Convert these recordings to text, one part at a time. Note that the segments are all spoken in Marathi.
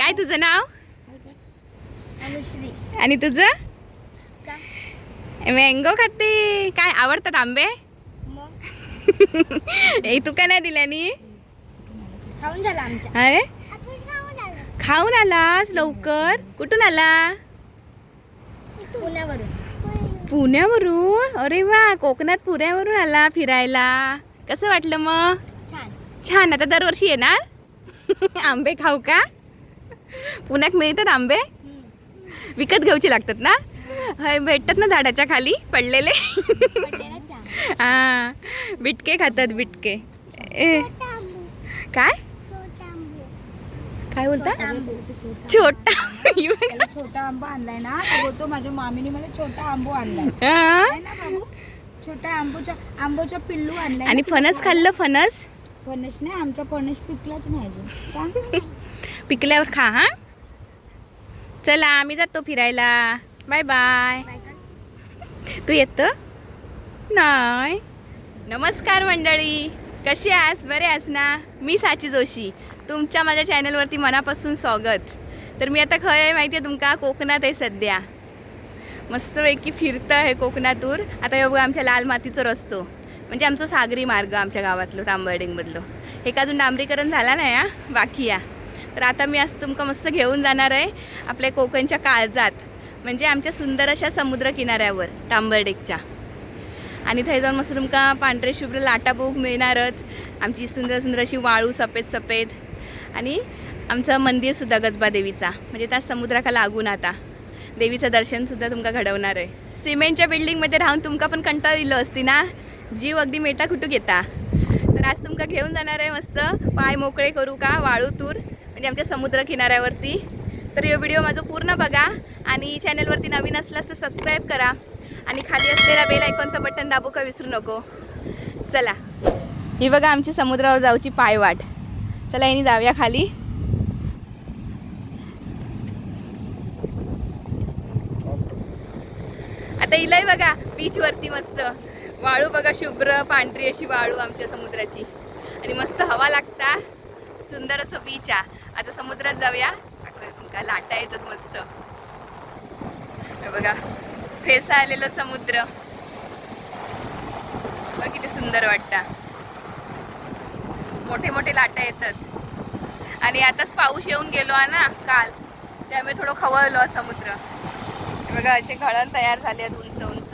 काय तुझं नाव? अनुश्री. आणि तुझं? मँगो खाते. काय आवडतात आंबे? ए तू का नाही दिल्यानी? खाऊन झाला आमच्या. अरे खाऊन आलास लवकर? कुठून आला? पुण्यावरून. पुण्यावरून? अरे वा, कोकणात पुण्यावरून आला फिरायला. कसं वाटलं मग? छान. छान. आता दरवर्षी येणार? आंबे खाऊ का? पुण्यात मिळतात आंबे? विकत घ्यायचे लागतात ना? भेटतात ना झाडाच्या खाली पडलेले? हा, बिटके खातात बिटके. काय काय बोलता? छोटा छोटा आंबा आणलाय ना, तो बोलतो माझ्या मामीने मला छोटा आंबो आणलाय हा. ना बाबू. छोटा आंबोचा पिल्लू आणलाय. आणि फणस खाल्लं? फणस फणस नाही, आमचा फणस पिकलाच नाही अजून. सांग. पिकल्यावर खा. हा, चला आम्ही जातो फिरायला. Bye bye. तू येत नाही? नमस्कार मंडळी, कशी आहेस? बरे आहेस ना? मी साची जोशी, तुमच्या माझ्या चॅनलवरती मनापासून स्वागत. तर मी आता खय आहे माहिती आहे तुमका? कोकणात आहे सध्या. मस्तपैकी फिरतं आहे कोकणातून. आता हे बघा आमच्या लाल मातीचा रस्तो, म्हणजे आमचं सागरी मार्ग आमच्या गावातलं तांबर्डेमधलं. हे का अजून डांबरीकरण झाला नाही हा, बाकी या. तर आता मी आज तुमका मस्त घेऊन जाणार आहे आपल्या कोकणच्या काळजात, म्हणजे आमच्या सुंदर अशा समुद्रकिनाऱ्यावर तांबर्डेच्या. आणि थंय जाऊन मस्त तुमका पांढरे शुभ्र लाटा बघूक मिळणारच. आमची सुंदर सुंदर अशी वाळू सफेद सफेद. आणि आमचं मंदिरसुद्धा गजबा देवीचा, म्हणजे त्या समुद्राका लागून आता देवीचं दर्शनसुद्धा तुमका घडवणार आहे. सिमेंटच्या बिल्डिंगमध्ये राहून तुमका पण कंटाळ इलं असती ना, जीव अगदी मेटा कुठं घेता. तर आज तुमका घेऊन जाणार आहे मस्त पाय मोकळे करू का वाळूतूर, म्हणजे आमच्या समुद्र किनाऱ्यावरती. तर हे व्हिडिओ माझं पूर्ण बघा, आणि चॅनलवरती नवीन असलास तर सबस्क्राईब करा, आणि खाली असलेला बेल आयकॉनचं बटन दाबू का विसरू नको. चला, ही बघा आमची समुद्रावर जाऊची पायवाट. चला यांनी जाऊया खाली. आता इलाय बघा बीचवरती मस्त वाळू बघा, शुभ्र पांढरी अशी वाळू आमच्या समुद्राची, आणि मस्त हवा लागता. सुंदर असं बीच आहे. आता समुद्रात जाऊया. तुमका लाटा येतात मस्त. हे बघा फेसा आलेलं समुद्र, बघ किती सुंदर वाटतं. मोठे मोठे लाटा येतात. आणि आताच पाऊस येऊन गेलो आहे ना काल, त्यामुळे थोडं खवळलो समुद्र. हे बघा असे घळण तयार झाले आहेत उंच उंच.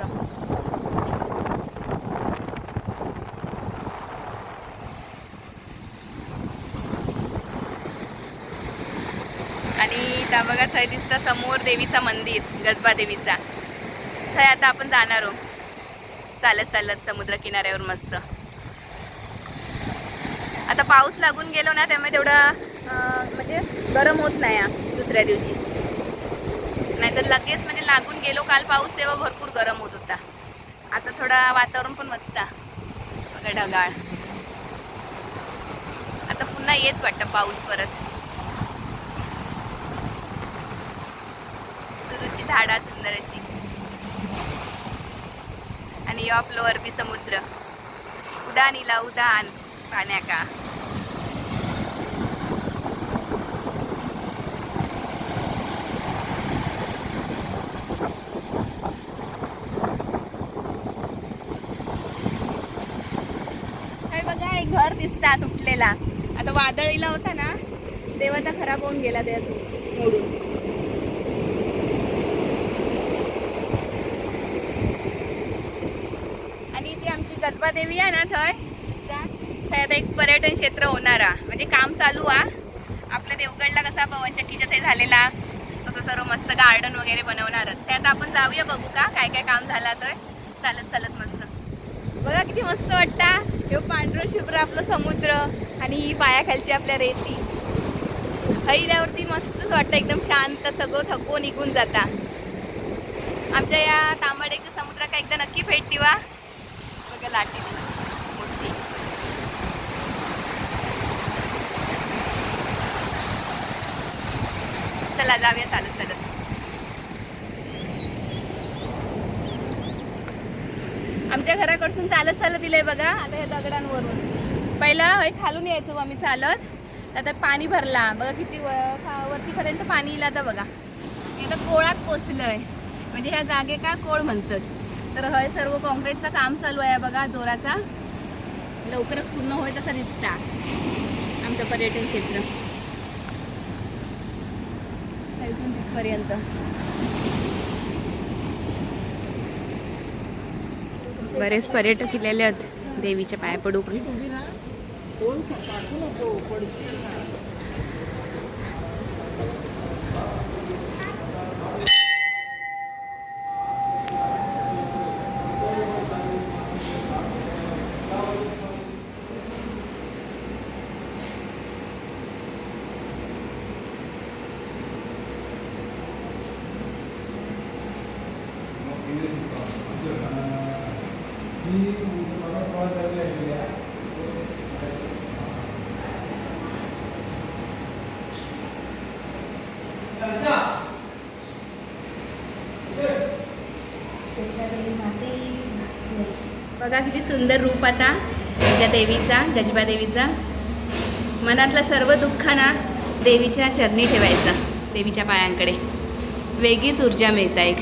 आणि त्या बघा थंय दिसतं समोर देवीचा मंदिर, गजबा देवीचा. थंय आता आपण जाणार आहोत चालत चालत समुद्र किनाऱ्यावर मस्त. आता पाऊस लागून गेलो ना, त्यामुळे तेवढं म्हणजे गरम होत नाही दुसऱ्या दिवशी. नाहीतर लगेच म्हणजे लागून गेलो काल पाऊस, तेव्हा भरपूर गरम होत होता. आता थोडा वातावरण पण मस्त बघा, ढगाळ. आता पुन्हा येत वाटतं पाऊस परत. सुरूची झाडा सुंदर अशी, आणि आपलं अरबी समुद्र. उडान इला उडान पाण्या का. काय बघा एक घर दिसता तुटलेला. आता वादळीला होता ना तेव्हा आता खराब होऊन गेला त्यात मोडून. आणि ती आमची गजबा देवी आहे ना, थंय आता एक पर्यटन क्षेत्र होणारा, म्हणजे काम चालू आहे. आपल्या देवगडला कसा पवनचक्कीच्या ते झालेला, तसं सर्व मस्त गार्डन वगैरे बनवणार. ते आता आपण जाऊया बघू का काय काय काम झालं. तर चालत चालत मस्त बघा किती मस्त वाटता. हे पांढरं शुभ्र आपलं समुद्र, आणि ही पायाखालची आपल्या रेती. हईल्यावरती मस्तच वाटतं, एकदम शांत. सगळं थकवून निघून जाता. आमच्या या तांबर्डेच्या समुद्राला एकदा नक्की भेट दिवा. बघा लाटी मोठी. चला जाऊया चालत चालत. आमच्या घराकडसून चालत चालत दिलंय बघा. आता या दगडांवरून पहिला खालून यायचो आम्ही चालत, आता पाणी भरला बघा किती वरतीपर्यंत पाणी येईल आता बघा. आता कोळात पोचलंय म्हणजे ह्या जागेका कोळ म्हणतात. तर हे सर्व कॉन्क्रीटचं काम चालू आहे बघा जोराचा. लवकरच पूर्ण होईल असं दिसता आमचं पर्यटन क्षेत्र इथून तिथपर्यंत. बरेच पर्यटक इलेले आहेत देवीच्या पाया पडू. बघा किती सुंदर रूप आता त्या देवीचा, गजबा देवीचा. मनातलं सर्व दुःख ना देवीच्या चरणी ठेवायचा, देवीच्या पायांकडे. वेगळीच ऊर्जा मिळते एक.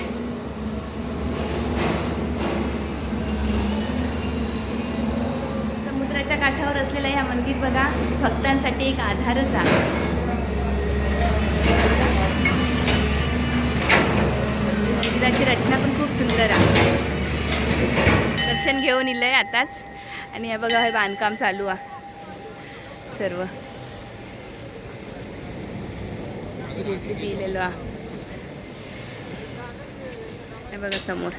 समुद्राच्या काठावर असलेलं ह्या मंदिर बघा भक्तांसाठी एक आधारच आहे. मंदिराची रचना पण खूप सुंदर आहे. दर्शन घेऊन इलंय आताच आणि हे बघा हे बांधकाम चालू आहे सर्व. JCB इलेलो आहे हे बघा समोर.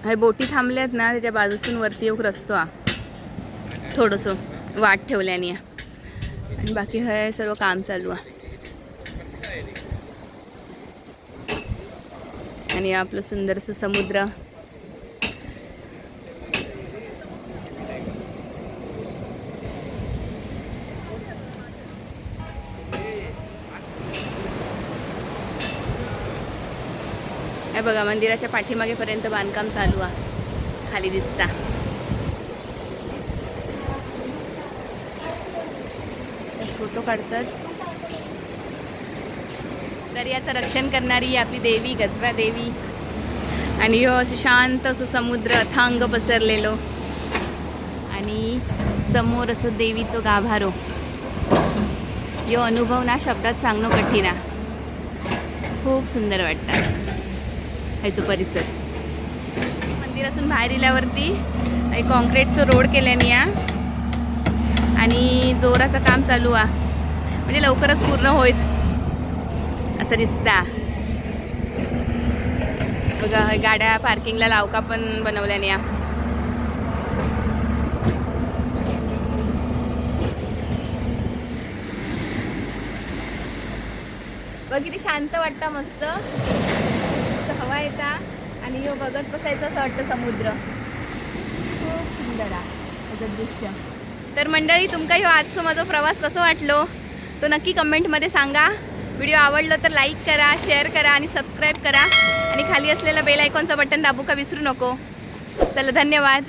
हे बोटी थांबल्यात ना त्याच्या बाजूसून वरती एक रस्तो आहे थोडंसं वाट ठेवल्याने आणि बाकी हे सर्व काम चालू आहे. आणि आपलं सुंदरसं समुद्र. हे बघा मंदिराच्या पाठीमागेपर्यंत बांधकाम चालू आहे खाली दिसता. फोटो काढतात. तर याचं रक्षण करणारी आपली देवी गजबा देवी. आणि हो असं शांत असं समुद्र अथांग पसरलेलो आणि समोर असं देवीचं गाभारो. यो अनुभव ना शब्दात सांगणं कठीण आहे. खूप सुंदर वाटतं ह्याचं परिसर. मंदिरातून बाहेर इल्यावरती कॉन्क्रीटचं रोड केल्याने आणि जोराचं काम चालू आहे म्हणजे लवकरच पूर्ण होईल असं दिसता. बघा गाड्या पार्किंगला लावका पण बनवल्याने. बघ किती शांत वाटतं. मस्त हवा येता आणि ह्यो बघत बसायचं असं वाटतं समुद्र. खूप सुंदर आहे त्याचं दृश्य. तर मंडळी तुमका ह्यो आजचा माझा प्रवास कसं वाटलो तो नक्की कमेंटमध्ये सांगा. व्हिडिओ आवडलं तर लाईक करा, शेअर करा आणि सबस्क्राईब करा आणि खाली असलेलं बेल आयकॉनचं बटन दाबू का विसरू नको. चला धन्यवाद.